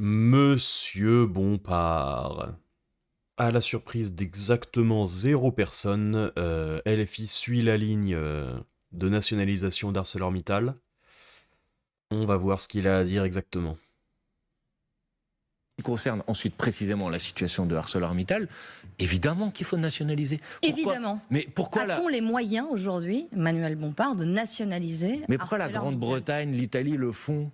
Monsieur Bompard. À la surprise d'exactement 0 personne, LFI suit la ligne de nationalisation d'ArcelorMittal. On va voir ce qu'il a à dire exactement. Qui concerne ensuite précisément la situation de ArcelorMittal, évidemment qu'il faut nationaliser. Évidemment. Mais pourquoi A-t-on les moyens aujourd'hui, Manuel Bompard, de nationaliser Mais pourquoi la ArcelorMittal? Grande-Bretagne, l'Italie le font?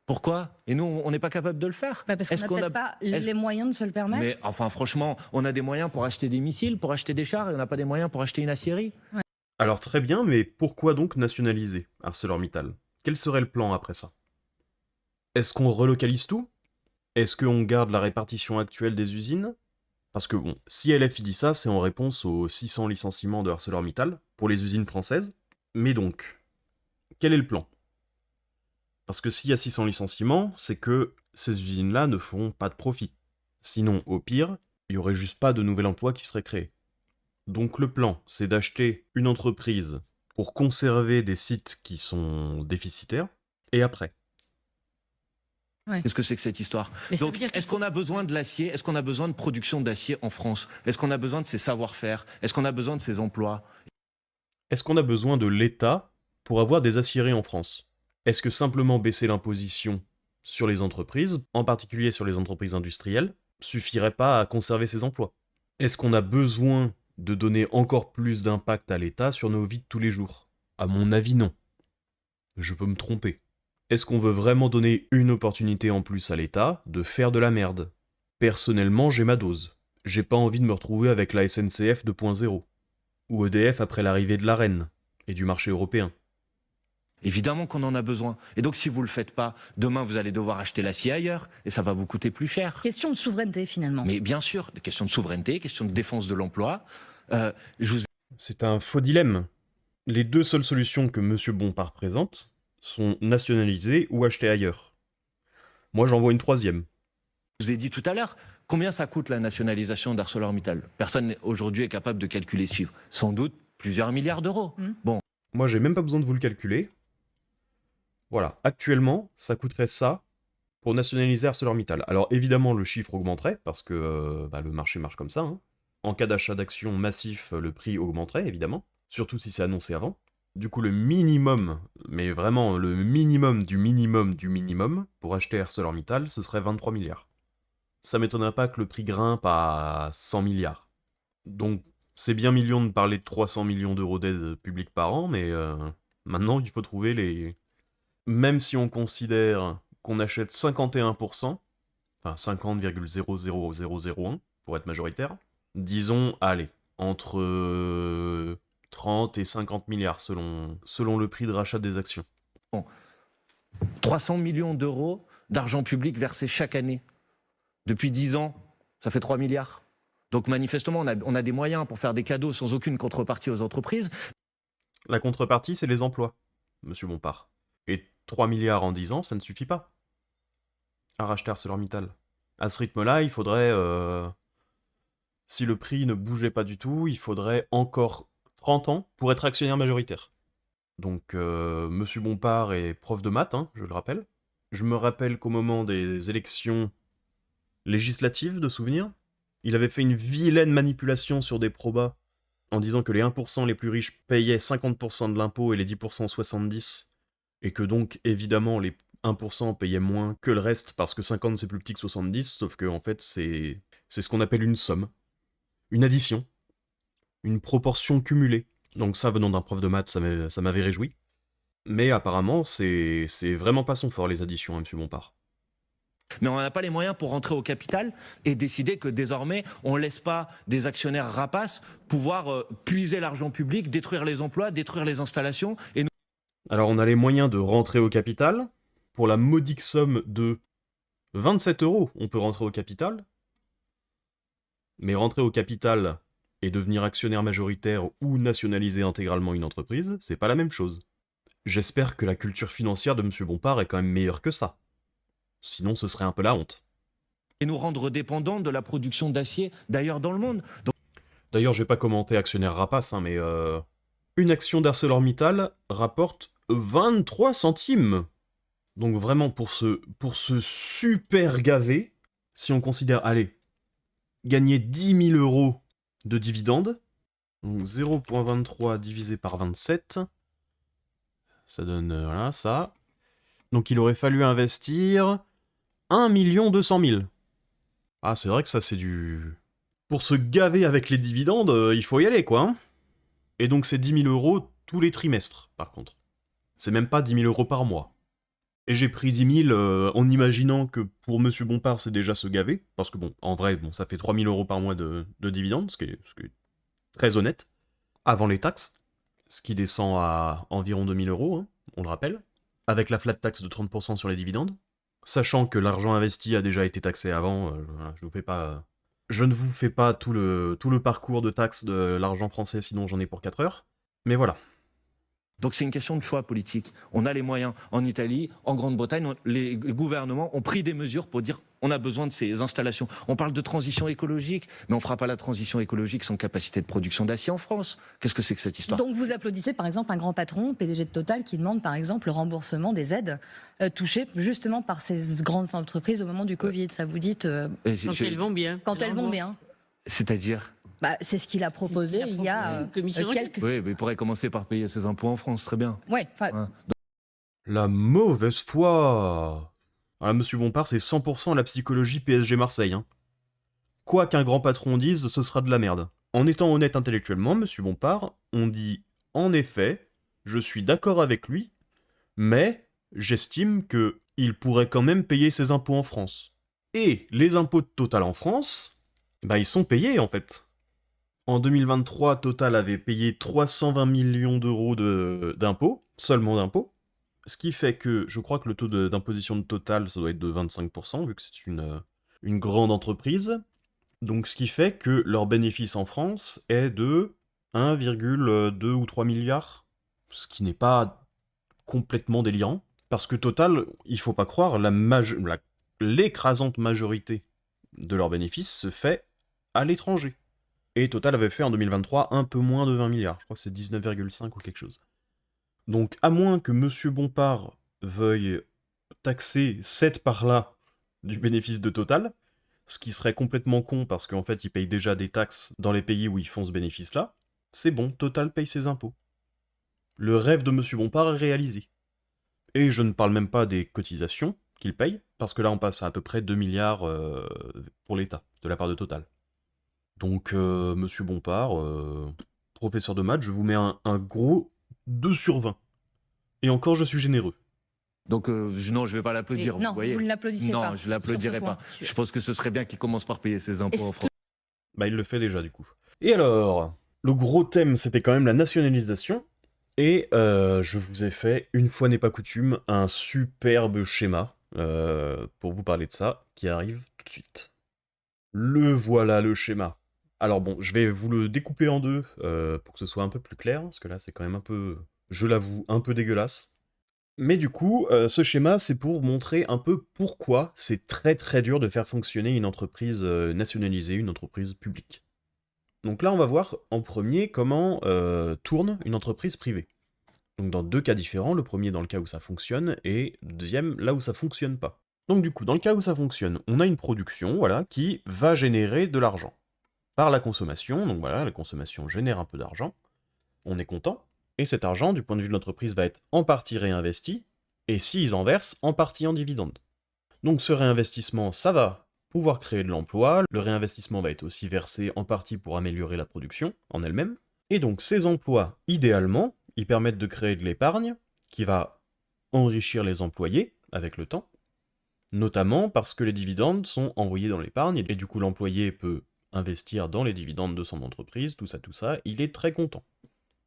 Pourquoi? Et nous, on n'est pas capable de le faire? Parce qu'on n'a peut-être pas les moyens de se le permettre. Mais enfin, franchement, on a des moyens pour acheter des missiles, pour acheter des chars, et on n'a pas des moyens pour acheter une aciérie. Ouais. Alors très bien, mais pourquoi donc nationaliser ArcelorMittal? Quel serait le plan après ça? Est-ce qu'on relocalise tout? Est-ce qu'on garde la répartition actuelle des usines? Parce que bon, si LFI dit ça, c'est en réponse aux 600 licenciements de ArcelorMittal pour les usines françaises. Mais donc, quel est le plan? Parce que s'il y a 600 licenciements, c'est que ces usines-là ne font pas de profit. Sinon, au pire, il n'y aurait juste pas de nouvel emploi qui serait créé. Donc le plan, c'est d'acheter une entreprise pour conserver des sites qui sont déficitaires, et après. Ouais. Qu'est-ce que c'est que cette histoire? Mais ça veut Donc, dire qu'il est-ce qu'on a besoin de l'acier? Est-ce qu'on a besoin de production d'acier en France? Est-ce qu'on a besoin de ses savoir-faire? Est-ce qu'on a besoin de ses emplois? Est-ce qu'on a besoin de l'État pour avoir des aciéries en France? Est-ce que simplement baisser l'imposition sur les entreprises, en particulier sur les entreprises industrielles, suffirait pas à conserver ces emplois? Est-ce qu'on a besoin de donner encore plus d'impact à l'État sur nos vies de tous les jours? À mon avis, non. Je peux me tromper. Est-ce qu'on veut vraiment donner une opportunité en plus à l'État de faire de la merde? Personnellement, j'ai ma dose. J'ai pas envie de me retrouver avec la SNCF 2.0. Ou EDF après l'arrivée de la reine, et du marché européen. Évidemment qu'on en a besoin. Et donc, si vous ne le faites pas, demain, vous allez devoir acheter l'acier ailleurs, et ça va vous coûter plus cher. Question de souveraineté, finalement. Mais bien sûr, des questions de souveraineté, questions de défense de l'emploi. C'est un faux dilemme. Les deux seules solutions que M. Bompard présente sont nationaliser ou acheter ailleurs. Moi, j'en vois une troisième. Je vous ai dit tout à l'heure, combien ça coûte la nationalisation d'ArcelorMittal? Personne aujourd'hui est capable de calculer ce chiffre. Sans doute plusieurs milliards d'euros. Bon. Moi, j'ai même pas besoin de vous le calculer. Voilà, actuellement, ça coûterait ça pour nationaliser ArcelorMittal. Alors évidemment, le chiffre augmenterait, parce que le marché marche comme ça. Hein. En cas d'achat d'actions massif, le prix augmenterait, évidemment. Surtout si c'est annoncé avant. Du coup, le minimum, mais vraiment le minimum du minimum du minimum, pour acheter ArcelorMittal, ce serait 23 milliards. Ça m'étonnerait pas que le prix grimpe à 100 milliards. Donc, c'est bien mignon de parler de 300 millions d'euros d'aide publique par an, mais maintenant, il faut trouver les... Même si on considère qu'on achète 51%, enfin 50,00001 pour être majoritaire, disons, allez, entre 30 et 50 milliards selon le prix de rachat des actions. Bon. 300 millions d'euros d'argent public versé chaque année. Depuis 10 ans, ça fait 3 milliards. Donc manifestement, on a des moyens pour faire des cadeaux sans aucune contrepartie aux entreprises. La contrepartie, c'est les emplois, monsieur Bompard. Et 3 milliards en 10 ans, ça ne suffit pas à racheter ArcelorMittal. À ce rythme-là, il faudrait... si le prix ne bougeait pas du tout, il faudrait encore 30 ans pour être actionnaire majoritaire. Donc, monsieur Bompard est prof de maths, hein, je le rappelle. Je me rappelle qu'au moment des élections législatives, de souvenir, il avait fait une vilaine manipulation sur des probas en disant que les 1% les plus riches payaient 50% de l'impôt et les 10% 70%, et que donc, évidemment, les 1% payaient moins que le reste parce que 50 c'est plus petit que 70, sauf que en fait, c'est ce qu'on appelle une somme, une addition, une proportion cumulée. Donc ça, venant d'un prof de maths, ça m'avait réjoui. Mais apparemment, c'est vraiment pas son fort, les additions, hein, monsieur Bompard. Mais on n'a pas les moyens pour rentrer au capital et décider que désormais, on ne laisse pas des actionnaires rapaces pouvoir puiser l'argent public, détruire les emplois, détruire les installations. Et nous... Alors on a les moyens de rentrer au capital. Pour la modique somme de 27 €, on peut rentrer au capital. Mais rentrer au capital et devenir actionnaire majoritaire ou nationaliser intégralement une entreprise, c'est pas la même chose. J'espère que la culture financière de monsieur Bompard est quand même meilleure que ça. Sinon, ce serait un peu la honte. Et nous rendre dépendants de la production d'acier d'ailleurs dans le monde. Donc... D'ailleurs, je vais pas commenter actionnaire rapace, hein, mais une action d'ArcelorMittal rapporte 23 centimes. Donc vraiment, pour ce super gavé, si on considère, allez, gagner 10 000 euros de dividendes, donc 0,23 divisé par 27, ça donne, voilà, ça. Donc il aurait fallu investir 1 200 000. Ah, c'est vrai que ça, c'est du... Pour se gaver avec les dividendes, il faut y aller, quoi. Hein. Et donc c'est 10 000 euros tous les trimestres, par contre. C'est même pas 10 000 euros par mois. Et j'ai pris 10 000 en imaginant que pour Monsieur Bompard, c'est déjà se gaver. Parce que bon, en vrai, bon, ça fait 3 000 euros par mois de dividendes, ce qui est très honnête. Avant les taxes. Ce qui descend à environ 2 000 euros, hein, on le rappelle. Avec la flat tax de 30% sur les dividendes. Sachant que l'argent investi a déjà été taxé avant, voilà, je ne vous fais pas tout le parcours de taxes de l'argent français, sinon j'en ai pour 4 heures. Mais voilà. Donc c'est une question de choix politique. On a les moyens. En Italie, en Grande-Bretagne, les gouvernements ont pris des mesures pour dire on a besoin de ces installations. On parle de transition écologique, mais on ne fera pas la transition écologique sans capacité de production d'acier en France. Qu'est-ce que c'est que cette histoire? Donc vous applaudissez par exemple un grand patron, PDG de Total, qui demande par exemple le remboursement des aides touchées justement par ces grandes entreprises au moment du Covid. Ça vous dit Quand elles vont bien. quand elles vont bien. C'est-à-dire? C'est ce qu'il a proposé il y a quelques... Oui, mais il pourrait commencer par payer ses impôts en France, très bien. Ouais, Hein. La mauvaise foi. Ah, Monsieur Bompard, c'est 100% la psychologie PSG Marseille. Hein. Quoi qu'un grand patron dise, ce sera de la merde. En étant honnête intellectuellement, Monsieur Bompard, on dit en effet, je suis d'accord avec lui, mais j'estime que il pourrait quand même payer ses impôts en France. Et les impôts de Total en France, bah ils sont payés en fait. En 2023, Total avait payé 320 millions d'euros d'impôts, seulement d'impôts. Ce qui fait que je crois que le taux d'imposition de Total, ça doit être de 25%, vu que c'est une grande entreprise. Donc ce qui fait que leur bénéfice en France est de 1,2 ou 3 milliards. Ce qui n'est pas complètement délirant. Parce que Total, il faut pas croire, l'écrasante majorité de leurs bénéfices se fait à l'étranger. Et Total avait fait en 2023 un peu moins de 20 milliards. Je crois que c'est 19,5 ou quelque chose. Donc, à moins que Monsieur Bompard veuille taxer cette part-là du bénéfice de Total, ce qui serait complètement con parce qu'en fait, ils payent déjà des taxes dans les pays où ils font ce bénéfice-là, c'est bon, Total paye ses impôts. Le rêve de Monsieur Bompard est réalisé. Et je ne parle même pas des cotisations qu'il paye, parce que là, on passe à peu près 2 milliards pour l'État, de la part de Total. Donc, Monsieur Bompard, professeur de maths, je vous mets un gros 2 sur 20. Et encore, je suis généreux. Donc non, je ne vais pas l'applaudir. Non, vous voyez. vous ne l'applaudissez pas. Non, je ne l'applaudirai sur ce pas. point. Je pense que ce serait bien qu'il commence par payer ses impôts en France. Bah, il le fait déjà, du coup. Et alors, le gros thème, c'était quand même la nationalisation. Et je vous ai fait, une fois n'est pas coutume, un superbe schéma pour vous parler de ça, qui arrive tout de suite. Le voilà, le schéma. Alors bon, je vais vous le découper en deux pour que ce soit un peu plus clair, parce que là, c'est quand même un peu, je l'avoue, un peu dégueulasse. Mais du coup, ce schéma, c'est pour montrer un peu pourquoi c'est très très dur de faire fonctionner une entreprise nationalisée, une entreprise publique. Donc là, on va voir en premier comment tourne une entreprise privée. Donc dans deux cas différents, le premier dans le cas où ça fonctionne, et le deuxième là où ça fonctionne pas. Donc du coup, dans le cas où ça fonctionne, on a une production, voilà, qui va générer de l'argent. Par la consommation, donc voilà, la consommation génère un peu d'argent, on est content, et cet argent, du point de vue de l'entreprise, va être en partie réinvesti, et s'ils en versent, en partie en dividende. Donc ce réinvestissement, ça va pouvoir créer de l'emploi, le réinvestissement va être aussi versé en partie pour améliorer la production en elle-même, et donc ces emplois, idéalement, ils permettent de créer de l'épargne, qui va enrichir les employés avec le temps, notamment parce que les dividendes sont envoyés dans l'épargne, et du coup l'employé peut investir dans les dividendes de son entreprise, tout ça, il est très content.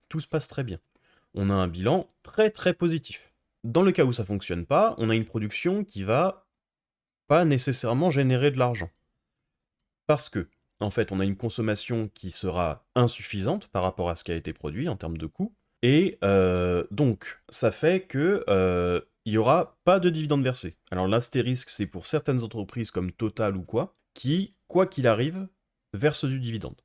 Tout se passe très bien. On a un bilan très très positif. Dans le cas où ça fonctionne pas, on a une production qui va pas nécessairement générer de l'argent. Parce que, en fait, on a une consommation qui sera insuffisante par rapport à ce qui a été produit en termes de coûts, et donc, ça fait que il n'y aura pas de dividendes versés. Alors l'astérisque, c'est pour certaines entreprises comme Total ou quoi qu'il arrive, versent du dividende.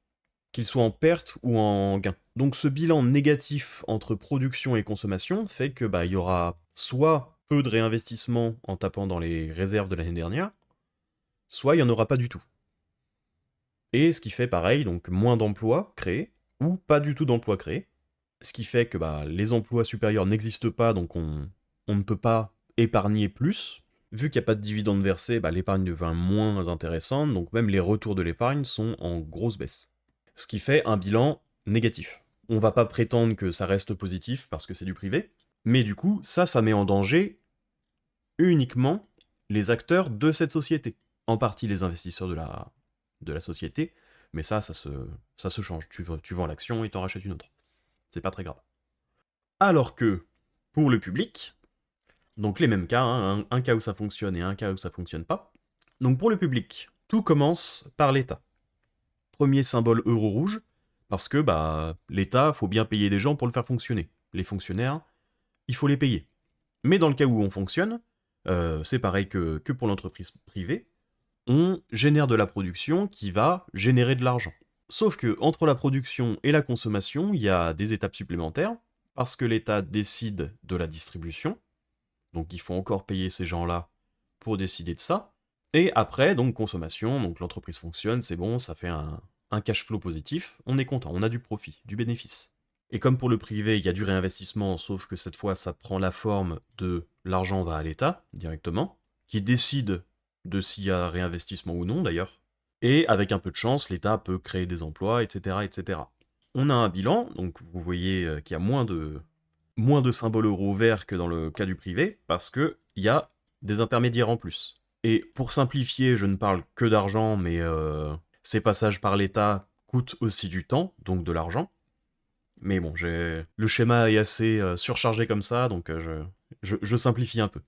Qu'il soit en perte ou en gain. Donc ce bilan négatif entre production et consommation fait que il y aura soit peu de réinvestissement en tapant dans les réserves de l'année dernière, soit il n'y en aura pas du tout. Et ce qui fait pareil, donc moins d'emplois créés, ou pas du tout d'emplois créés, ce qui fait que les emplois supérieurs n'existent pas, donc on ne peut pas épargner plus. Vu qu'il n'y a pas de dividendes versés, l'épargne devient moins intéressante, donc même les retours de l'épargne sont en grosse baisse. Ce qui fait un bilan négatif. On va pas prétendre que ça reste positif parce que c'est du privé, mais du coup, ça met en danger uniquement les acteurs de cette société. En partie les investisseurs de la société, mais ça se change. Tu vends l'action et t'en rachètes une autre. C'est pas très grave. Alors que, pour le public, donc les mêmes cas, hein, un cas où ça fonctionne et un cas où ça fonctionne pas. Donc pour le public, tout commence par l'État. Premier symbole euro rouge, parce que l'État, faut bien payer des gens pour le faire fonctionner. Les fonctionnaires, il faut les payer. Mais dans le cas où on fonctionne, c'est pareil que pour l'entreprise privée, on génère de la production qui va générer de l'argent. Sauf que entre la production et la consommation, il y a des étapes supplémentaires, parce que l'État décide de la distribution, donc il faut encore payer ces gens-là pour décider de ça, et après, donc consommation, donc l'entreprise fonctionne, c'est bon, ça fait un cash flow positif, on est content, on a du profit, du bénéfice. Et comme pour le privé, il y a du réinvestissement, sauf que cette fois, ça prend la forme de l'argent va à l'État, directement, qui décide de s'il y a réinvestissement ou non, d'ailleurs. Et avec un peu de chance, l'État peut créer des emplois, etc., etc. On a un bilan, donc vous voyez qu'il y a moins de symboles euros verts que dans le cas du privé, parce qu'il y a des intermédiaires en plus. Et pour simplifier, je ne parle que d'argent, mais ces passages par l'État coûtent aussi du temps, donc de l'argent. Mais bon, le schéma est assez surchargé comme ça, donc je simplifie un peu.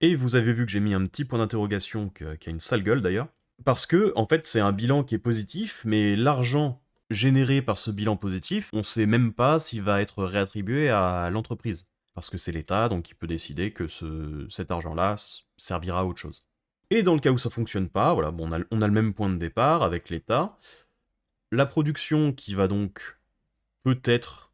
Et vous avez vu que j'ai mis un petit point d'interrogation qui a une sale gueule d'ailleurs, parce que en fait c'est un bilan qui est positif, mais l'argent généré par ce bilan positif, on sait même pas s'il va être réattribué à l'entreprise. Parce que c'est l'État, donc il peut décider que cet argent-là servira à autre chose. Et dans le cas où ça fonctionne pas, voilà, bon, on a le même point de départ avec l'État. La production qui va donc peut-être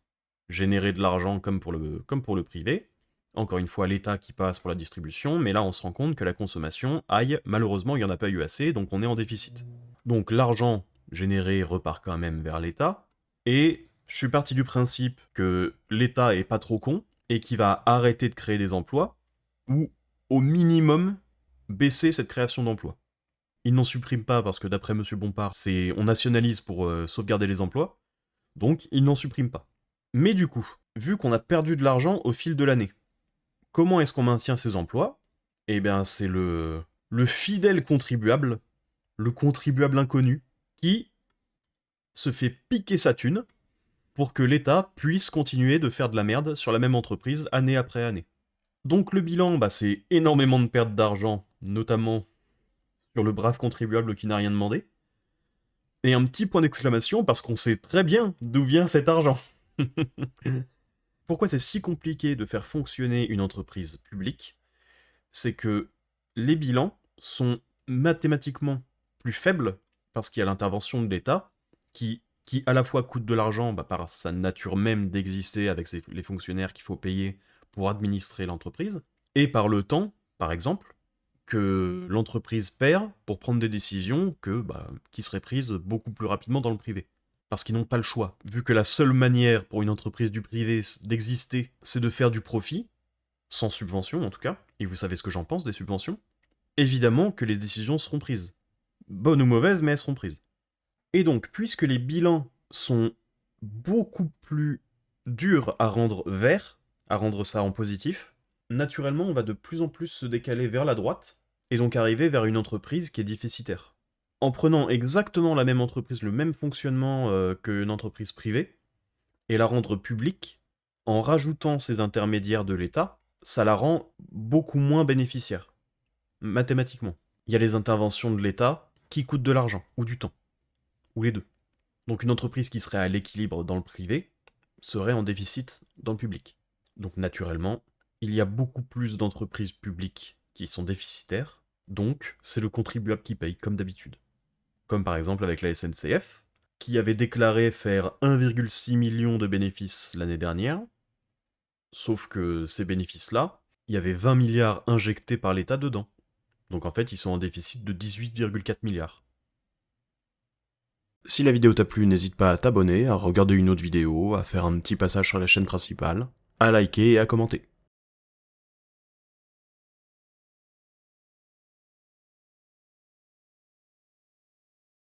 générer de l'argent comme pour le privé. Encore une fois, l'État qui passe pour la distribution, mais là on se rend compte que la consommation, aïe, malheureusement il n'y en a pas eu assez, donc on est en déficit. Donc l'argent généré repart quand même vers l'État, et je suis parti du principe que l'État est pas trop con, et qu'il va arrêter de créer des emplois, ou au minimum baisser cette création d'emplois. Il n'en supprime pas parce que d'après Monsieur Bompard, on nationalise pour sauvegarder les emplois, donc il n'en supprime pas. Mais du coup, vu qu'on a perdu de l'argent au fil de l'année, comment est-ce qu'on maintient ces emplois? Eh bien, c'est le fidèle contribuable, le contribuable inconnu, qui se fait piquer sa thune pour que l'État puisse continuer de faire de la merde sur la même entreprise année après année. Donc le bilan, c'est énormément de pertes d'argent, notamment sur le brave contribuable qui n'a rien demandé, et un petit point d'exclamation parce qu'on sait très bien d'où vient cet argent. Pourquoi c'est si compliqué de faire fonctionner une entreprise publique? C'est que les bilans sont mathématiquement plus faibles parce qu'il y a l'intervention de l'État qui à la fois coûte de l'argent par sa nature même d'exister avec les fonctionnaires qu'il faut payer pour administrer l'entreprise, et par le temps, par exemple, que l'entreprise perd pour prendre des décisions qui seraient prises beaucoup plus rapidement dans le privé. Parce qu'ils n'ont pas le choix. Vu que la seule manière pour une entreprise du privé d'exister, c'est de faire du profit, sans subvention en tout cas, et vous savez ce que j'en pense des subventions, évidemment que les décisions seront prises. Bonnes ou mauvaises, mais elles seront prises. Et donc, puisque les bilans sont beaucoup plus durs à rendre verts, à rendre ça en positif, naturellement, on va de plus en plus se décaler vers la droite, et donc arriver vers une entreprise qui est déficitaire. En prenant exactement la même entreprise, le même fonctionnement qu'une entreprise privée, et la rendre publique, en rajoutant ces intermédiaires de l'État, ça la rend beaucoup moins bénéficiaire, mathématiquement. Il y a les interventions de l'État qui coûtent de l'argent, ou du temps, ou les deux. Donc une entreprise qui serait à l'équilibre dans le privé serait en déficit dans le public. Donc naturellement, il y a beaucoup plus d'entreprises publiques qui sont déficitaires, donc c'est le contribuable qui paye, comme d'habitude. Comme par exemple avec la SNCF, qui avait déclaré faire 1,6 million de bénéfices l'année dernière, sauf que ces bénéfices-là, il y avait 20 milliards injectés par l'État dedans. Donc en fait, ils sont en déficit de 18,4 milliards. Si la vidéo t'a plu, n'hésite pas à t'abonner, à regarder une autre vidéo, à faire un petit passage sur la chaîne principale, à liker et à commenter.